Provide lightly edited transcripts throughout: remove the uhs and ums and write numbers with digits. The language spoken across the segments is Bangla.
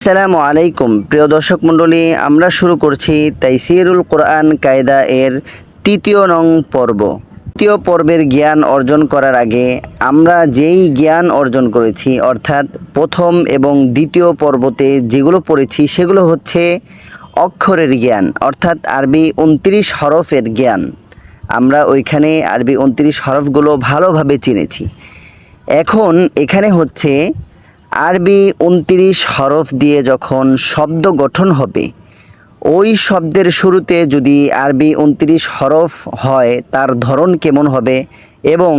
আসসালামু আলাইকুম প্রিয় দর্শক মণ্ডলী, আমরা শুরু করছি তাইসিরুল কোরআন কায়দা এর তৃতীয় নং পর্ব। তৃতীয় পর্বের জ্ঞান অর্জন করার আগে আমরা যেই জ্ঞান অর্জন করেছি, অর্থাৎ প্রথম এবং দ্বিতীয় পর্বতে যেগুলো পড়েছি সেগুলো হচ্ছে অক্ষরের জ্ঞান, অর্থাৎ আরবি 29 হরফের জ্ঞান। আমরা ওইখানে আরবি 29 হরফগুলো ভালোভাবে চিনেছি। এখন এখানে হচ্ছে আরবি 29 হরফ দিয়ে যখন শব্দ গঠন হবে, ওই শব্দের শুরুতে যদি আরবি 29 হরফ হয় তার ধরন কেমন হবে, এবং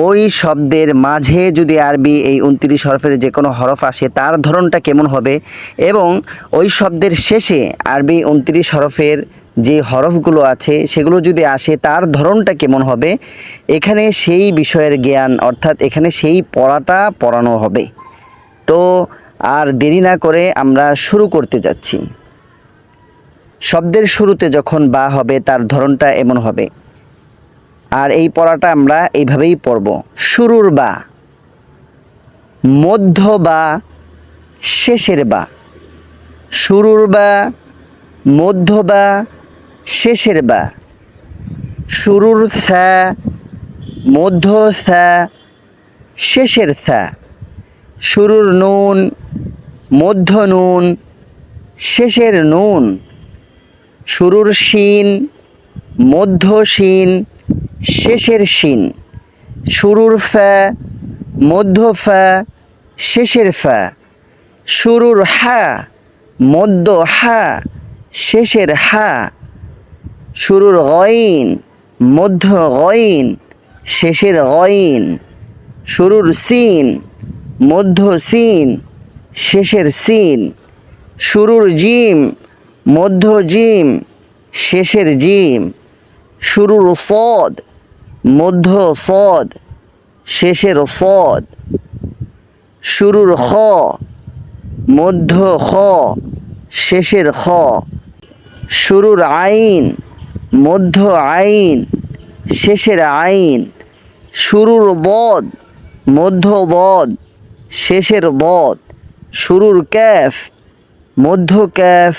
ওই শব্দের মাঝে যদি আরবি এই 29 হরফের যে কোনো হরফ আসে তার ধরনটা কেমন হবে, এবং ওই শব্দের শেষে আরবি 29 হরফের যে হরফগুলো আছে সেগুলো যদি আসে তার ধরনটা কেমন হবে, এখানে সেই বিষয়ের জ্ঞান, অর্থাৎ এখানে সেই পড়াটা পড়ানো হবে। তো আর দেরি না করে আমরা শুরু করতে যাচ্ছি। শব্দের শুরুতে যখন বা হবে তার ধরনটা এমন হবে, আর এই পড়াটা আমরা এইভাবেই পড়ব। শুরুর বা, মধ্য বা, শেষের বা। শুরুর বা, মধ্য বা, শেষের বা। শুরুর সা, মধ্য সা, শেষের সা। শুরুর নুন, মধ্য নুন, শেষের নুন। শুরুর শিন, মধ্য শিন, শেষের শিন। শুরুর ফা, মধ্য ফা, শেষের ফা। শুরুর হা, মধ্য হা, শেষের হা। শুরুর গইন, মধ্য গইন, শেষের গইন। শুরুর সিন, মধ্য সিন, শেষের সিন। শুরুর জিম, মধ্য জিম, শেষের জিম। শুরুর সদ, মধ্য সদ, শেষের সদ। শুরুর খ, মধ্য খ, শেষের খ। শুরুর আইন, মধ্য আইন, শেষের আইন। শুরুর বদ, মধ্য বদ, শেষের বদ। শুরুর ক্যাফ, মধ্য ক্যাফ,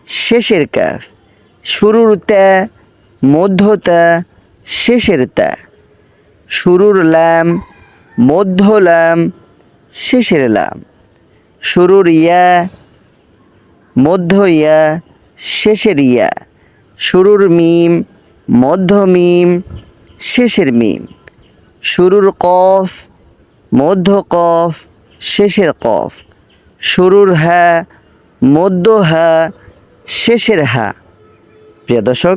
শেষের ক্যাফ। শুরুর ত্যা, মধ্য ত্যা, শেষের ত্যা। শুরুর ল্যাম, মধ্য ল্যাম, শেষের ল্যাম। শুরুর ইয়া, মধ্য ইয়া, শেষের ইয়া। শুরুর মিম, মধ্য মিম, শেষের মিম। শুরুর কফ, মধ্য কফ, শেষের কফ। শুরুর হা, মধ্য হা, শেষের হা। প্রিয় দর্শক,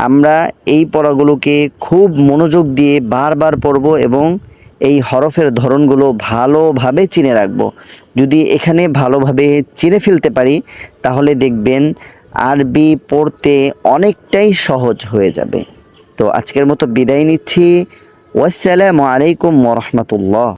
আমরা এই পড়াগুলোকে খুব মনোযোগ দিয়ে বারবার পড়ব এবং এই হরফের ধরনগুলো ভালোভাবে চিনে রাখব। যদি এখানে ভালোভাবে চিনে ফেলতে পারি তাহলে দেখবেন আরবি পড়তে অনেকটাই সহজ হয়ে যাবে। তো আজকের মতো বিদায় নিচ্ছি। ওয়াসসালামু আলাইকুম ওয়া রাহমাতুল্লাহ।